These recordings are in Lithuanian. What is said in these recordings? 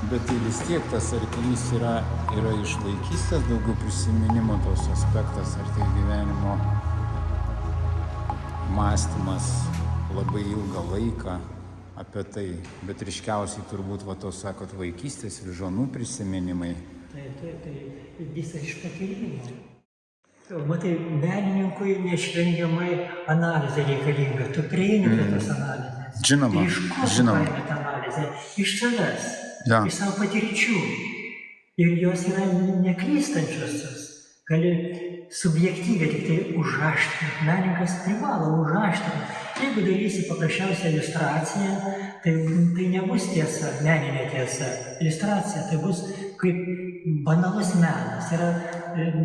Bet tai vis tiek tas arklys yra iš vaikystės daugiau prisiminimo tos aspektas, ar tai gyvenimo mąstymas labai ilgą laiką apie tai, bet ryškiausiai turbūt, va tos sakot, vaikystės ir žonų prisiminimai. Tai visa iš patyrimo. Matai, menininkui neišvengiamai analizė reikalinga. Tu prieini prie tos analizės. Žinoma, Iš ko tu paimi tą analizę? Iš savęs, iš savo patirčių. Ir jos yra neklystančios. Gali subjektyviai tik tai užaštrinti. Menininkas privalo užaštrinti. Jeigu darysi paprasčiausią iliustraciją, tai nebus tiesa, meninė tiesa. Iliustracija tai bus kaip banalus menas, yra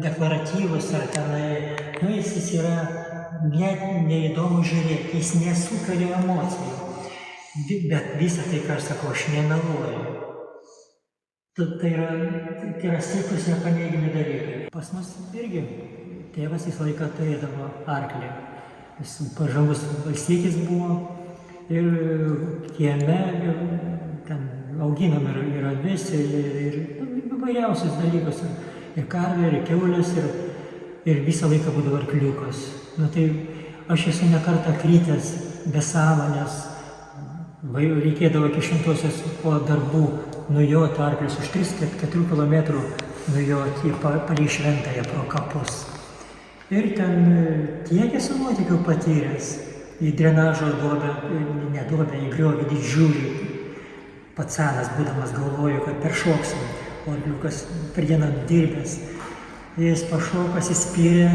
deklaratyvus, ar tenai, jis yra net neįdomu žiūrėti, jis nesukelia emocijų. Bet visą tai, ką aš sakau, aš nemeluoju. Tai yra stiprus nepaneigiami dalykai. Pas mus irgi tėvas visą laiką turėdavo arklį. Jis pažangus valstietis buvo ir kieme ten auginam ir avis, ir įvairiausius dalykus. Ir karvė, ir kiaulės, ir visą laiką būdavo arkliukas. Tai aš esu ne kartą kritęs be sąmonės. Reikėdavo iki šimtosios po darbų nujoti arklius už 3-4 kilometrų nujoti palei Šventąją pro kapus. Ir ten tiek esu nuotykių patyręs. Į drenažo duobę, į griovį didžiulį. Pats senas būdamas galvoju, kad peršoksim. O arkliukas per dieną dirbęs. Jis pašoko, pasispyrė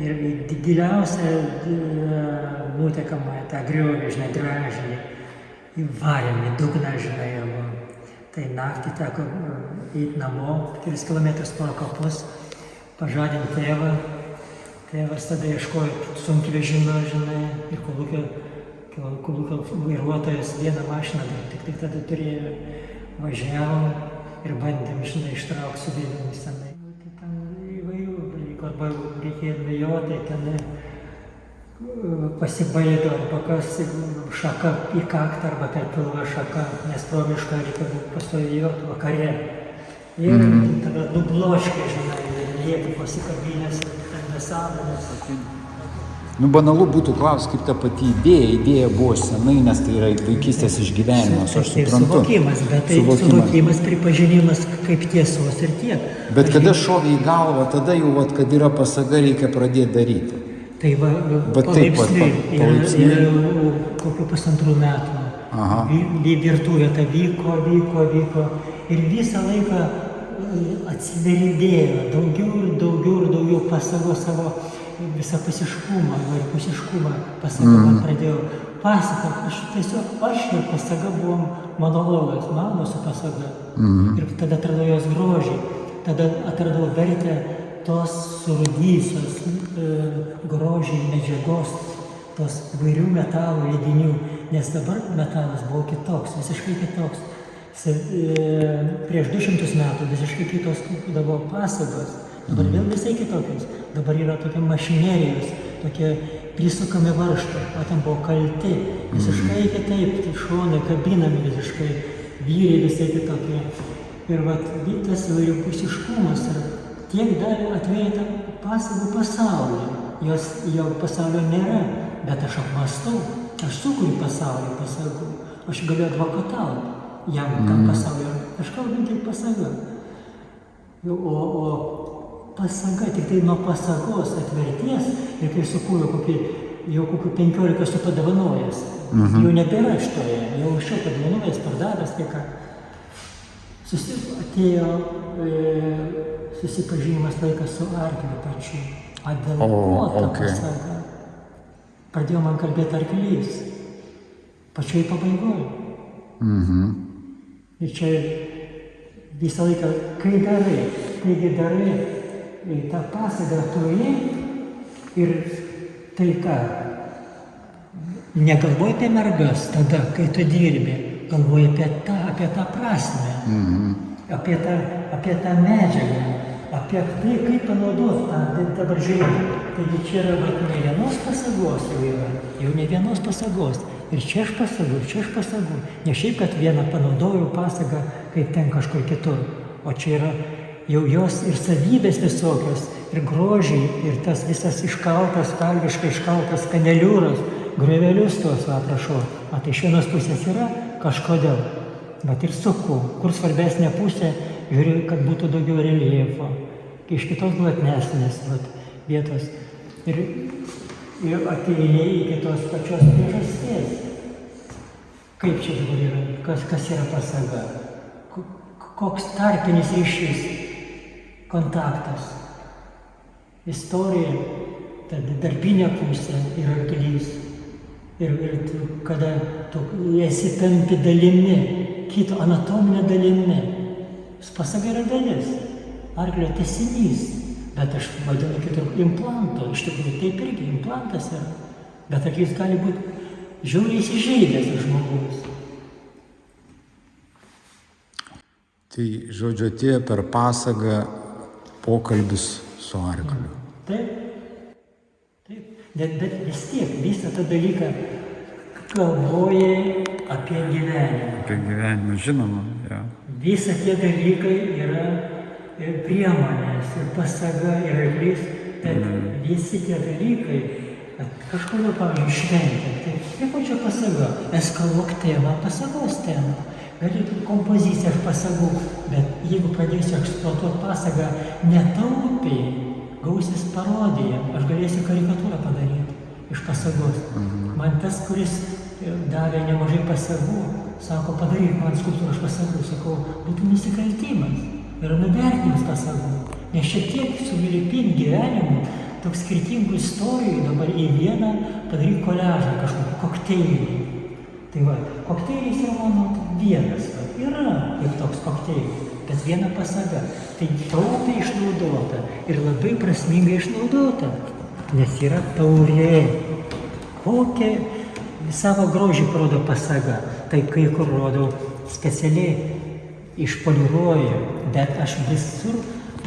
ir į giliausią nutekamą tą griovį, dražinį. Įvarėm į dugną, Tai naktį teko eiti namo, 4 kilometrus pro kapus, pažadinti tėvą. Tėvas tada ieškojo sunkvežimio, ir kolūkio vairuotojas vieną mašiną, tik tada turėjo, važiavom ir bandėm, ištraukti su vėliamis tenai. Ten įvairių dalykų, arba reikėjo nujoti, ten pasibaido, arba kas šaka į kaktą, arba per pilvą šaka, nes pro mišką reikia pastovėjoti vakare. Ir tada nubloškė, lieki pasikabinės, ten nesąmonės. Banalu būtų klausti, kaip ta pati idėja buvo senai, nes tai yra vaikystės išgyvenimas, aš suprantu. Suvokimas, bet tai suvokimas, pripažinimas kaip tiesos ir tiek. Bet kada šovė į galvą, tada jau, kad yra pasaga, reikia pradėti daryti. Tai palaipsniui, ir kokiu 1,5 metų. Virtuvė ta vyko ir visą laiką atsidarydėjo daugiau pasago savo visapusiškumą, varipusiškumą pasaga man pradėjo pasakoti. Aš ir pasaga buvom monologas, mano su pasaga. Ir tada atradau jos grožį, tada atradau vertę tos surūdysios grožį medžiagos, tos įvairių metalų lydinių, nes dabar metalas buvo kitoks, visiškai kitoks. Prieš 200 metų visiškai kitos būdavo pasagos, dabar vėl visai kitokios. Dabar yra tokie mašinerijos, tokie prisukami varžtai, o ten buvo kalti, visiškai kitaip, šonai kabinami visiškai, vyrai visai kitokie. Ir tas įvairiapusiškumas tiek dar atvėrė pasagų pasaulį. Jo pasaulio nėra, bet aš apmąstau, aš sukuriu pasaulį pasagų, aš galiu advokatauti jam tam pasauliu, aš kalbant tik pasaga. O pasaga, tik tai nuo pasagos atverties, ir kai sukūriau jau kokių 15 su padovanojęs, jau nebėra šitoje, jau šio padovanojęs, pardavęs, tai ką. Atėjo susipažinimas laikas su arkliu pačiu. Dėl ko ta pasaga? Pradėjo man kalbėti arklys. Pačioj pabaigoje. Ir čia visą laiką, kai darai, tą pasagą turi ir tai ką? Negalvoji apie mergas tada, kai tu dirbi, galvoji apie tą prasmę, apie tą medžiagą, apie tai, kaip panaudoti tą dabar žiūrėjimą. Taigi čia yra ne vienos pasagos jau yra, jau ne vienos pasagos, Ir čia aš pasagų, ir čia aš pasagų. Ne šiaip, kad vieną panaudojau pasagą, kaip ten kažkur kitur. O čia yra jau jos ir savybės visokios, ir grožiai, ir tas visas iškaltas, kalviškai iškaltas kaneliūras, griovelius tuos aprašau. O tai iš vienos pusės yra kažkodėl. Bet ir suku, kur svarbesnė pusė, žiūriu, kad būtų daugiau reljefo. Iš kitos platnesnės vietos. Ir ateini iki tos pačios priežasties. Kaip čia dabar yra? Kas yra pasaga? Koks tarpinis ryšys? Kontaktas. Istorija, ta darbinė pusė ir arklys. Ir kada tu esi tampi dalimi, kito anatominė dalimi. Pasaga yra dalis, arklio tęsinys. Bet aš vadinu kitur implanto, iš tikrųjų taip irgi implantas yra. Bet arklys gali būti žiauriai įsižeidęs žmogus. Tai žodžiu atėjo per pasagą pokalbis su arkliu. Taip. Bet vis tiek visą tą dalyką galvoja apie gyvenimą. Apie gyvenimą, žinoma, ja. Visi tie dalykai yra ir priemonės, ir pasaga, ir arklys. Bet visi tie dalykai, kažkodėl, pavyzdžiui, šventė. Tai ko čia pasaga? Eskaluok temą, pasagos temą. Galėtų kompoziciją aš pasagų, bet jeigu pradėsiu eksploatuoti pasagą netaupiai, gausis parodija, aš galėsiu karikatūrą padaryti iš pasagos. Man tas, kuris davė nemažai pasagų, sako, padaryk man skulptūrą iš pasagų. Sakau, būtų nusikaltimas ir nuvertinimas pasagų. Nes šiek tiek suvilipint gyvenimu, toks skirtingų istorijų dabar į vieną padaryk koliažą, kažkokį kokteilį. Tai va, kokteilis yra mano vienas, yra ir toks kokteilis, bet viena pasaga. Tai taupiai išnaudota ir labai prasmingai išnaudota, nes yra taurė. Kokia savo grožį parodo pasaga, tai kai kur rodau specialiai išpoliruoju, bet aš visur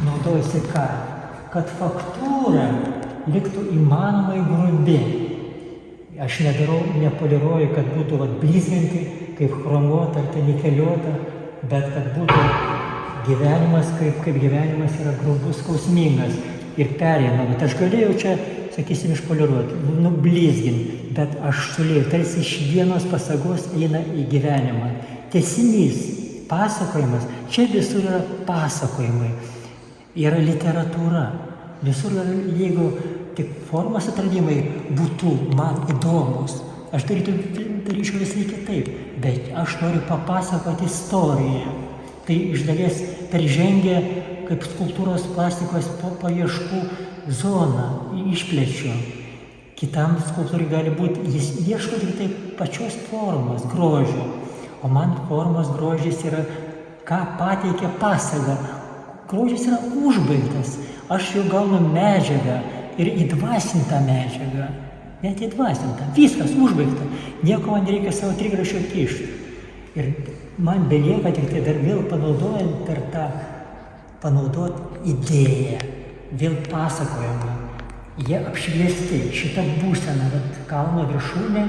naudojusi ką? Kad faktūra liktų įmanomai grubi. Aš nepoliruoju, kad būtų blizganti, kaip chromuota ar tai nikeliuota, bet kad būtų gyvenimas, kaip gyvenimas yra grubus, skausmingas ir pereinama. Bet aš galėjau čia, sakysim, išpoliruoti, nublizginti, bet aš sulėjau, tarsi iš vienos pasagos eina į gyvenimą. Tęsinys, pasakojimas, čia visur yra pasakojimai, yra literatūra, visur yra, jeigu tik formos atradimai būtų man įdomus, aš daryčiau visai kitaip, bet aš noriu papasakoti istoriją. Tai iš dalies peržengia kaip skulptūros plastikos paieškų zoną, išplečiu. Kitam skulptūrai gali būti, jis ieško tik tai pačios formos, grožio. O man formos grožis yra, ką pateikia pasaga. Grožis yra užbaigtas. Aš jau gaunu medžiagą ir įdvasintą medžiagą. Net įdvasintą. Viskas užbaigta. Nieko man nereikia savo trigrašio kišti. Ir man belieka tik tai dar vėl panaudojant per tą, panaudot idėją, vėl pasakojimą. Jie apšviesti, šitą būseną, kalno viršūnė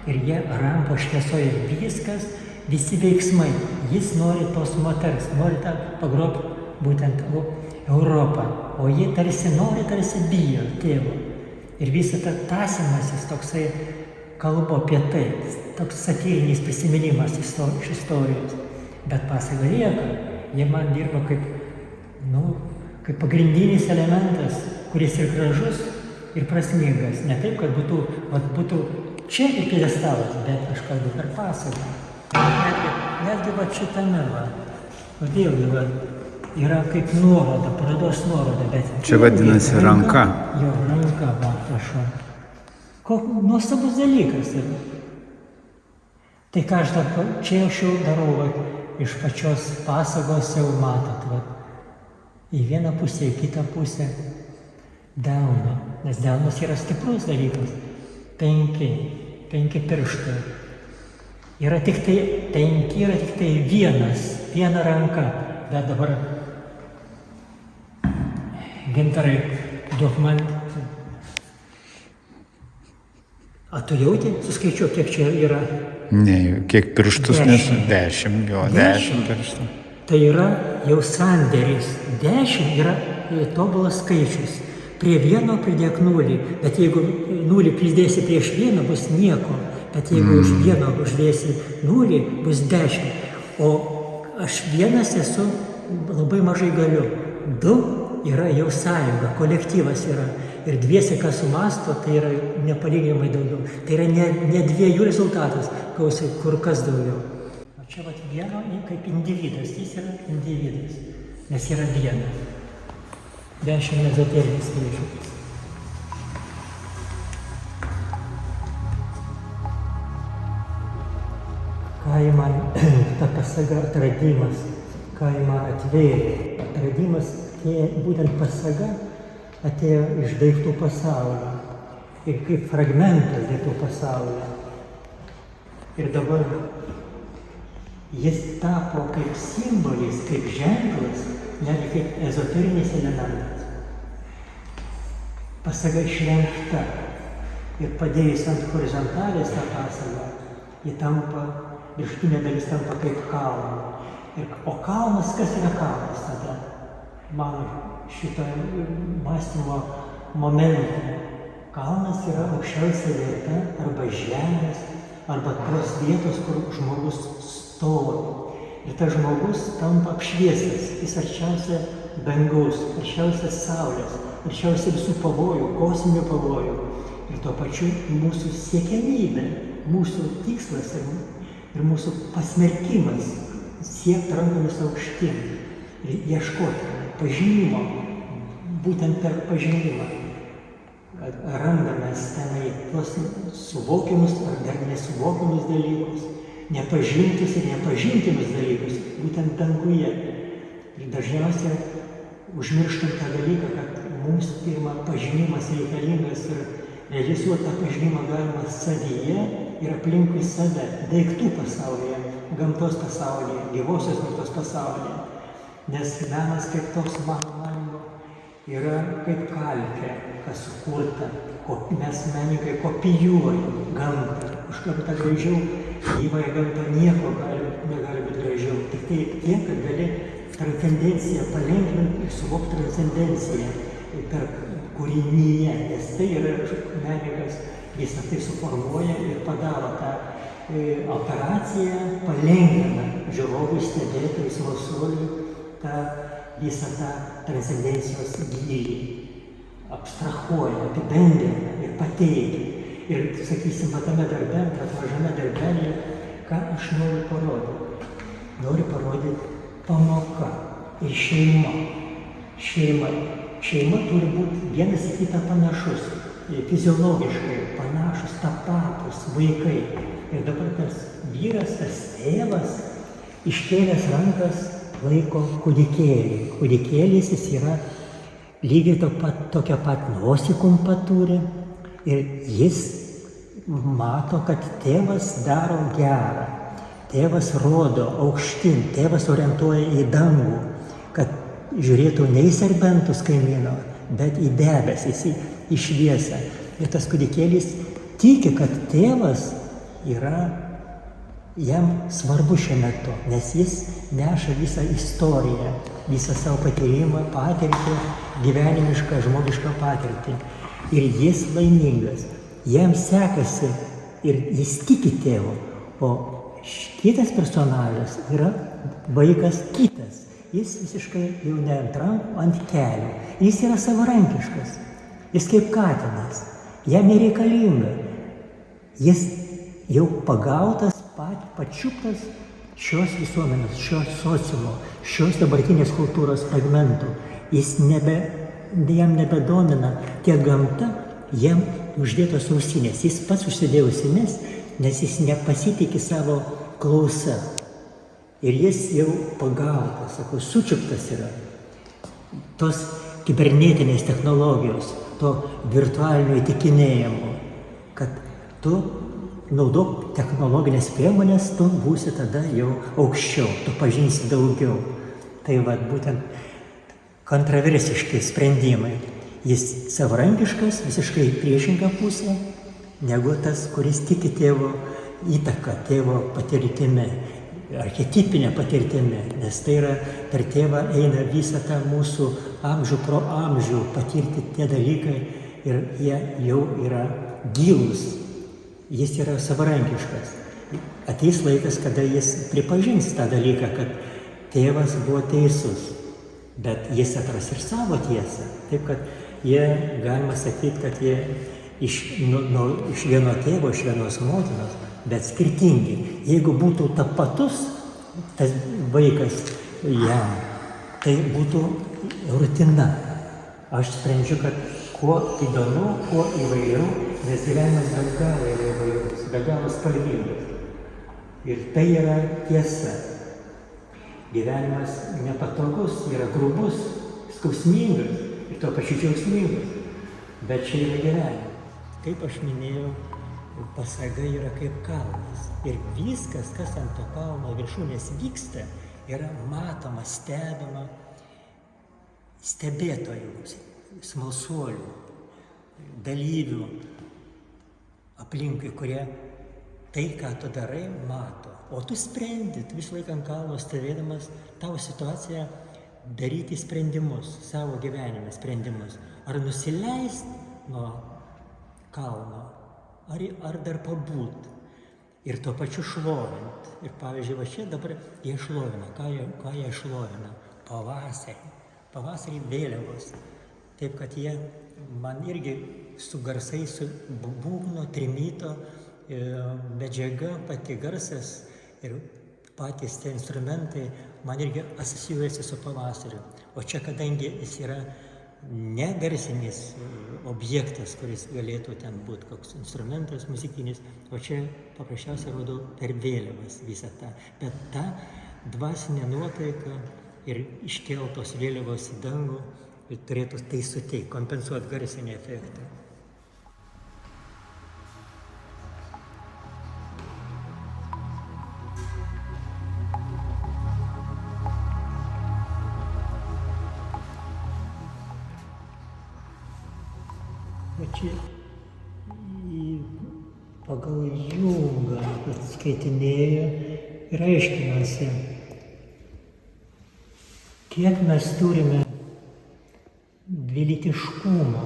ir jie rampo šviesoje viskas, visi veiksmai. Jis nori tos moters, nori tą pagrobti būtent Europą, o jie tarsi nori, tarsi bijo tėvo. Ir visą tą tąsymasis toksai kalbu apie tai, toks satyrinis prisiminimas iš istorijos. Bet pasaga lieka, jie man dirba kaip pagrindinis elementas, kuris ir gražus, ir prasmingas. Ne taip, kad būtų čia ir pjedestalas, bet aš kalbu per pasagą. Netgi šitame, vėlgi, yra kaip nuoroda, parodos nuoroda, bet... Čia vadinasi ranka. Jo, ranka, prašau. Nuostabus dalykas yra. Tai ką aš dabar, čia aš jau darau, iš pačios pasagos jau matot, į vieną pusę, į kitą pusę delną, nes delnas yra stiprus dalykas. 5 pirštai. Yra tik tai 5, yra tik tai viena ranka, bet dabar Gintarai, duok man A tu jauti, suskaičiuok, kiek čia yra? Ne, kiek pirštus 10. nesu? 10, jo, 10 pirštų. Tai yra jau sandėris. 10 yra tobulas skaičius. Prie 1 pridėk 0, bet jeigu 0 pridėsi prieš 1, bus nieko. Bet jeigu už 1 uždėsi 0, bus 10. O aš vienas esu, labai mažai galiu. 2 yra jau sąjunga, kolektyvas yra. Ir dviese, kas sumasto, tai yra nepalyginamai daugiau. Tai yra ne dviejų rezultatas, kur kas daugiau. O čia vat vieno kaip individas, jis yra individas, nes yra vienas. 10 ezoterinis skaičius. Ką į man ta pasaga atradimas, ką į man atvėrė. Atradimas, būtent pasaga, atėjo iš daiktų pasaulio ir kaip fragmentas daiktų pasaulio. Ir dabar jis tapo kaip simbolis, kaip ženklas, netgi kaip ezoterinis elementas. Pasaga išlenkta ir padėjus ant horizontalės tą pasagą, ji tampa, viršutinė dalis tampa kaip kalno. O kalnas, kas yra kalnas tada? Mano šitą mąstymo momentą. Kalnas yra aukščiausia vieta arba žemės, arba tos vietos, kur žmogus stovi. Ir tas žmogus tampa apšviestas, jis arčiausia dangaus, arčiausia saulės, arčiausia visų pavojų, kosminių pavojų. Ir tuo pačiu mūsų siekiamybė, mūsų tikslas ir mūsų pasmerkimas siekti rankomis aukštyn ir ieškoti pažinimo, būtent per pažinimą randame tenai tuos suvokiamus ar dar nesuvokiamus dalykus, nepažintus ir nepažintimus dalykus, būtent danguje. Ir dažniausiai užmirštam tą dalyką, kad mums pirma pažinimas reikalingas ir realizuoti tą pažinimą galima savyje ir aplinkui save, daiktų pasaulyje, gamtos pasaulyje, gyvosios gamtos pasaulyje. Nes menas kaip toks, mano manymu, yra kaip kalkė, kas sukurta. Mes menininkai kopijuojam gamtą. Už gamtą gražiau, gyvąją gamtą nieko negali būti gražiau. Tik tai tiek, kad gali transcendenciją palengvinti ir suvokti transcendenciją per kūrinyje. Nes tai yra menininkas visą tai suformuoja ir padaro tą operaciją, palengvina žiūrovui, stebėtojui, smalsuoliui visą tą transcendencijos gylį, abstrahuoja, apibendrina ir pateikia. Ir, sakysim, tame darbe, mažame darbelėje, ką aš noriu parodyti. Noriu parodyti pamoka ir šeima. Šeima turi būti vienas į kitą panašus, fiziologiškai panašus, tapatus vaikai. Ir dabar tas vyras, tas tėvas, iškėlęs rankas, laiko kūdikėlį. Kūdikėlis jis yra lygiai tokia pat nosį kumpą turi ir jis mato, kad tėvas daro gerą. Tėvas rodo aukštyn, tėvas orientuoja į dangų, kad žiūrėtų ne į serbentus kaimyno, bet į debesis, į šviesą. Ir tas kūdikėlis tiki, kad tėvas yra jam svarbu šiuo metu, nes jis neša visą istoriją, visą savo patyrimą, patirtį, gyvenimišką, žmogišką patirtį. Ir jis laimingas, jam sekasi ir jis tiki tėvu. O kitas personažas yra vaikas kitas. Jis visiškai jau ne ant rankų, ant kelių. Jis yra savarankiškas, jis kaip katinas, jam nereikalinga. Jis jau pagautas, pačiuptas šios visuomenės, šios sociumo, šios dabartinės kultūros fragmentų. Jam nebedomina tiek gamta, jam uždėtos ausinės. Jis pats užsidėjo ausines, nes jis nepasitikė savo klausa. Ir jis jau pagautas, sakau, sučiuptas yra. Tos kibernetinės technologijos, to virtualinio įtikinėjimo, kad tu naudok technologinės priemonės, tu būsi tada jau aukščiau, tu pažinsi daugiau. Tai būtent kontraversiški sprendimai. Jis savarankiškas, visiškai priešingą pusę, negu tas, kuris tiki tėvo įtaką, tėvo patirtimi, archetipinę patirtimi, nes tai yra per tėvą eina visą tą mūsų amžių pro amžių patirti tie dalykai ir jie jau yra gilūs, jis yra savarankiškas. Ateis laikas, kada jis pripažins tą dalyką, kad tėvas buvo teisus, bet jis atras ir savo tiesą. Taip, kad jie, galima sakyti, kad jie iš vieno tėvo, iš vienos motinos, bet skirtingi. Jeigu būtų tapatus tas vaikas jam, tai būtų rutina. Aš sprendžiu, kad kuo įdomu, kuo įvairiau, nes gyvenimas be galo yra įvairus, be galo spalvingas. Ir tai yra tiesa. Gyvenimas nepatogus, yra grubus, skausmingas ir tuo pačiu džiaugsmingas. Bet čia yra gyvenimas. Kaip aš minėjau, pasaga yra kaip kalnas. Ir viskas, kas ant to kalno viršūnės vyksta, yra matoma, stebima stebėtojų, smalsuolių, dalyvių aplinkui, kurie tai, ką tu darai, mato. O tu sprendi, tu visą laiką ant kalno stovėdamas, tavo situaciją daryti sprendimus, savo gyvenime sprendimus. Ar nusileisti nuo kalno, ar dar pabūt. Ir tuo pačiu šlovint. Ir pavyzdžiui, va čia dabar jie šlovina. Ką jie šlovina? Pavasarį. Pavasarį vėliavos. Taip, kad jie man irgi su garsais, su būgno, trimito, medžiaga, pati garsas ir patys tie instrumentai man irgi asocijuojasi su pavasariu. O čia, kadangi jis yra negarsinis objektas, kuris galėtų ten būti koks instrumentas muzikinis, o čia paprasčiausiai rodo per vėliavas visą tą. Bet ta dvasinė nuotaika ir iškeltos vėliavos į dangų turėtų tai suteikti, kompensuoti garsinį efektą. Čia pagal Jungą skaitinėja ir aiškinasi, kiek mes turime dvilytiškumo.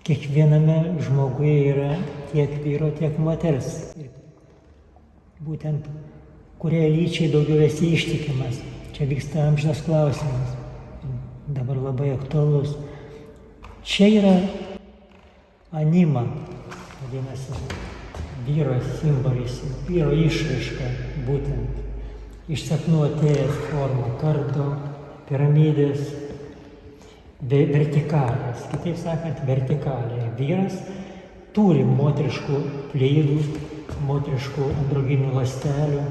Kiekviename žmoguje yra tiek vyro, tiek moters. Ir būtent kuriai lyčiai daugiau esi ištikimas. Čia vyksta amžinas klausimas. Dabar labai aktualus. Čia yra anima, vadinasi, vyro simbolis, vyro išraiška, būtent iš sapnų atėjęs forma, kardo, piramidės, vertikalės, kitaip sakant, vertikaliai. Vyras turi moteriškų pleidų, moteriškų androginių ląstelių.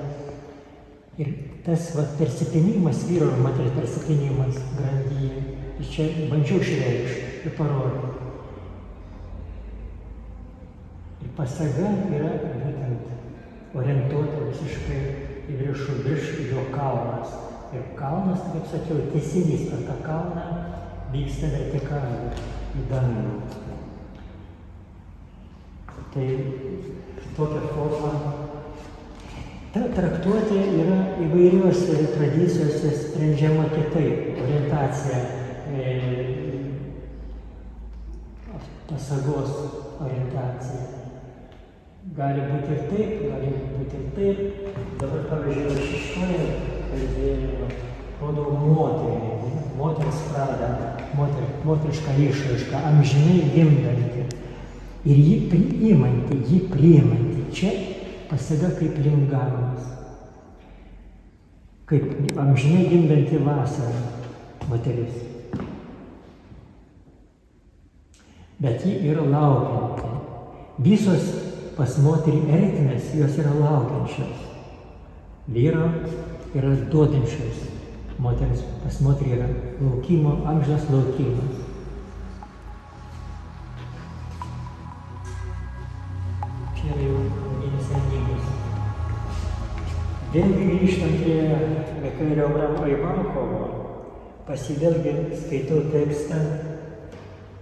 Ir tas persipynimas, vyro ir moters persipynimas grandyje, čia bandžiau išreikšti ir parodyti. Ir pasaga yra būtent orientuota visiškai į viršų, virš jo kalnas. Ir kalnas, kaip sakiau, tiesinys per tą kalną vyksta vertikaliai į dangų. Tai tokia forma. Ta traktuotė yra įvairiuose tradicijose sprendžiama kitaip. Orientacija, pasagos orientacija. Gali būti ir taip, gali būti ir taip. Dabar, pavyzdžiui, šeštoje kalbėjimo rodo moterį, moters pradą, moterišką išraišką, amžinai gimdanti. Ir jį priimanti. Čia pasaga kaip lingavimas. Kaip amžinai gimdanti vasarą moteris. Bet ji yra laukianti. Visos pas moterį ertmės, jos yra laukiančios. Vyro yra duodančios. Pas moterį yra laukimo, amžinas laukimas. Čia jau nesenybės. Vėlgi grįžtant prie Michaelio Abramo Ivankovo, pasivėlgi skaitau tekstą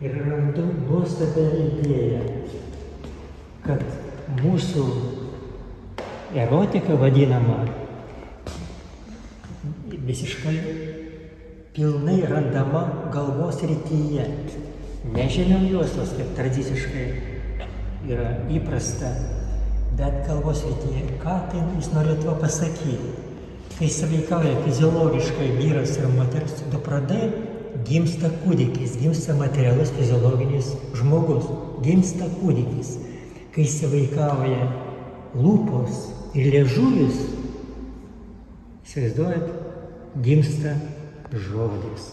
ir randu nuostabią idėją. kad mūsų erotika vadinama visiškai pilnai randama galvos srityje. Ne žemiausios, kaip tradiciškai yra įprasta, bet galvos srityje. Ką tai jis nori tuo pasakyti? Kai sąveikauja fiziologiškai vyras ir moters du pradai, gimsta kūdikis, gimsta materialus fiziologinis žmogus, gimsta kūdikis. Kai sąveikauja lūpos ir liežuvis, įsivaizduojat, gimsta žodis.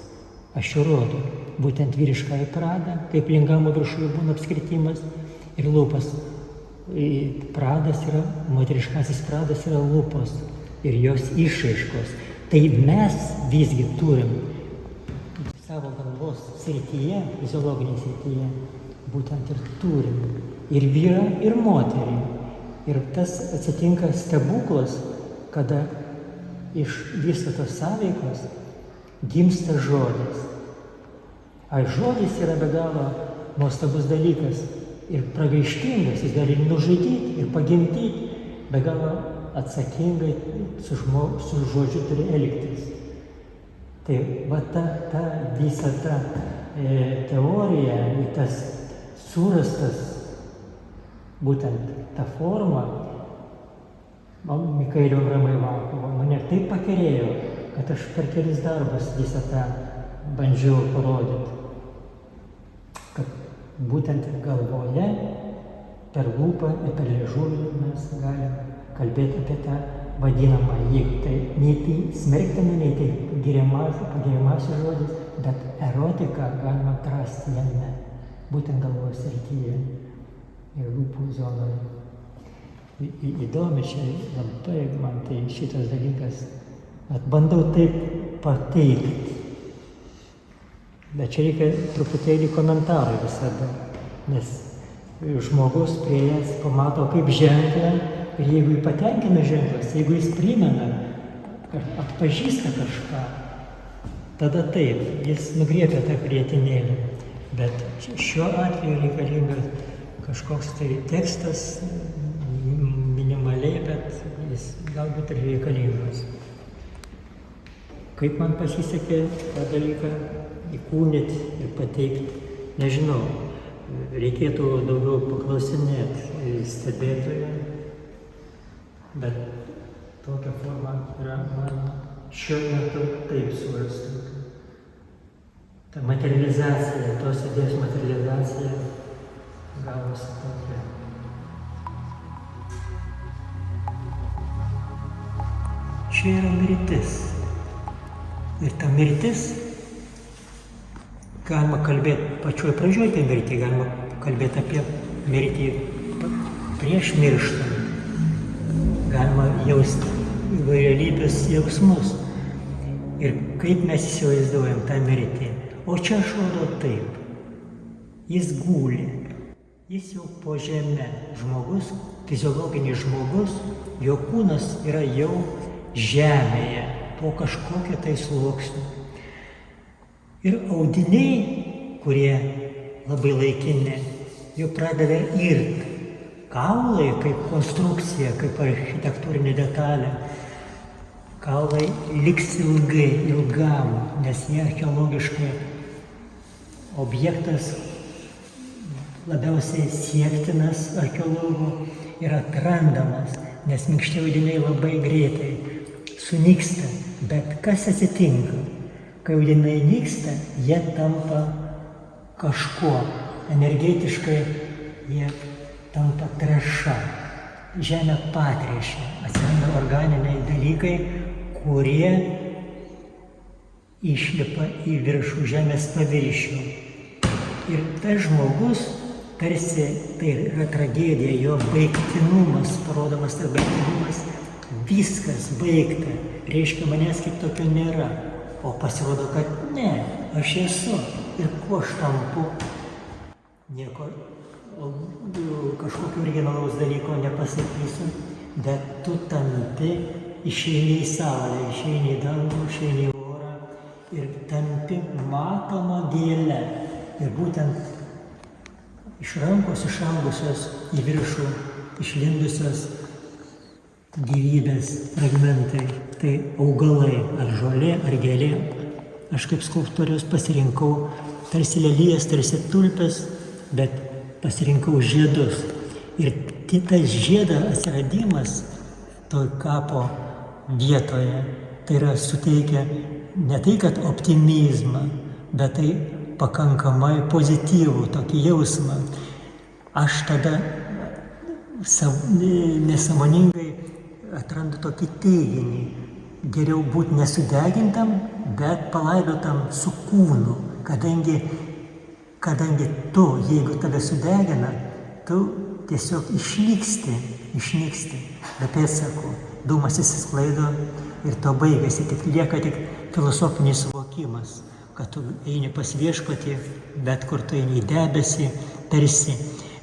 Aš jau rodo, būtent vyriškąją pradą, kaip lingamo viršuje būna apskritimas ir lūpas. Pradas yra, moteriškasis pradas yra lūpos ir jos išraiškos. Tai mes visgi turim savo galvos srityje, fiziologinėje srityje, būtent ir turim ir vyrą, ir moterį. Ir tas atsitinka stebuklas, kada iš viso tos sąveikos gimsta žodis. Žodis yra be galo nuostabus dalykas ir pragaištingas, jis gali nužudyti ir pagimdyti, be galo atsakingai su žodžiu turi elgtis. Tai va ta visa ta teorija, tas surastas, būtent ta forma, Mikaelio Ramaivakovo mane taip pakerėjo, kad aš per kelis darbus visą tą bandžiau parodyti. Kad būtent galvoje, per lūpą ir per liežuvį mes galim kalbėti apie tą vadinamą jėgą. Tai nei tai smerktina, nei tai pagiriamasis žodis, bet erotiką galima atrasti jame, būtent galvos srityje ir lūpų zonoje. Įdomi čia labai man tai šitas dalykas, bet bandau taip pateikti. Bet čia reikia truputėlį komentarų visada, nes žmogus prieėjęs pamato kaip ženklą ir jeigu jį patenkina ženklas, jeigu jis primena, atpažįsta kažką, tada taip, jis nugriebia tą grietinėlį. Bet šiuo atveju reikalingas kažkoks tai tekstas, minimaliai, bet jis galbūt ir reikalingas. Kaip man pasisekė tą dalyką įkūnyti ir pateikti, nežinau. Reikėtų daugiau paklausinėti stebėtoją, bet tokia forma yra man šiuo metu taip svarstyti. Ta materializacija, tos idėjos materializacija gavosi tokia. Čia yra mirtis. Ir ta mirtis, galima kalbėti pačioj pradžioj apie mirtį, galima kalbėti apie mirtį prieš mirštant. Galima jausti įvairialypius jausmus. Ir kaip mes įsivaizduojam tą mirtį. O čia aš rodo taip. Jis guli. Jis jau po žeme. Žmogus, fiziologinis žmogus, jo kūnas yra jau žemėje, po kažkokią tai sluoksnį. Ir audiniai, kurie labai laikini, jau pradeda irti. Kaulai kaip konstrukcija, kaip architektūrinė detalė. Kaulai liks ilgai, ilgam, nes jie archeologiškai objektas labiausiai siektinas archeologų ir atrandamas, nes minkšti audiniai labai greitai sunyksta. Bet kas atsitinka? Kai audiniai nyksta, jie tampa kažkuo. Energetiškai jie tampa trąša. Žemė patręšia. Atsiranda organiniai dalykai, kurie išlipa į viršų žemės paviršių. Ir tas žmogus, tarsi tai yra tragedija, jo baigtinumas, parodomas tas baigtinumas, viskas baigta, reiškia manęs kaip tokio nėra. O pasirodo, kad ne, aš esu. Ir kuo aš tampu? Nieko, kažkokio originalaus dalyko nepasakysiu, bet tu tampi, išeini į saulę, išeini į dangų, išeini į orą ir tampi matoma gėle. Ir būtent iš rankos išaugusios į viršų išlindusios gyvybės fragmentai. Tai augalai, ar žolė, ar gėlė. Aš kaip skulptorius pasirinkau tarsi lelijas, tarsi tulpes, bet pasirinkau žiedus. Ir tas žiedo atsiradimas to kapo vietoje, tai yra suteikia ne tai, kad optimizmą, bet tai pakankamai pozityvų tokį jausmą. Aš tada nesąmoningai atrandu tokį teiginį. Geriau būti nesudegintam, bet palaidotam su kūnu, kadangi tu, jeigu tave sudegina, tu tiesiog išnyksti be pėdsakų, dūmas išsisklaido ir to baigėsi, lieka tik filosofinis suvokimas, kad tu eini pas Viešpatį, bet kur tu eini į debesį, tarsi,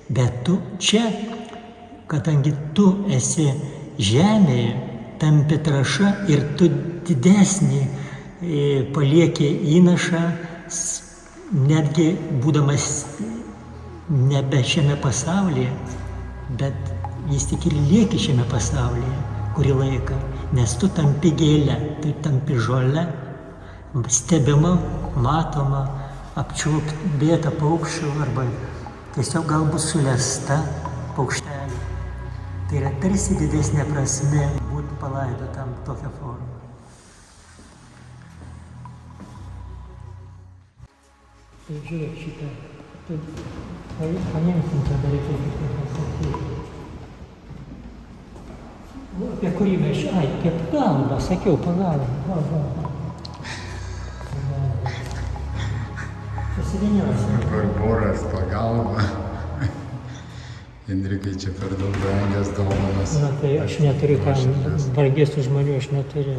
bet tu čia, kadangi tu esi žemėje, tampi trąša ir tu didesnį palieki įnašą, netgi būdamas nebe šiame pasaulyje, bet jis tik ir lieki šiame pasaulyje kurį laiką, nes tu tampi gėle, tu tampi žole, stebima, matoma, apčiuopėta paukščių arba tiesiog galbūt sulesta paukštelė. Tai yra tarsi didesnė prasme būti palaidotam tokią formą. Tai žiūrėk šitą, tai paimsim tada reikėtų pasakyti. Apie kurį mes, apie pagalbą, sakiau, pagalbą, va. Susiviniosim. Barboras pagalba. Indrikai čia per daug brangias dovanas. Na tai aš neturiu kam, brangesnių žmonių aš neturiu.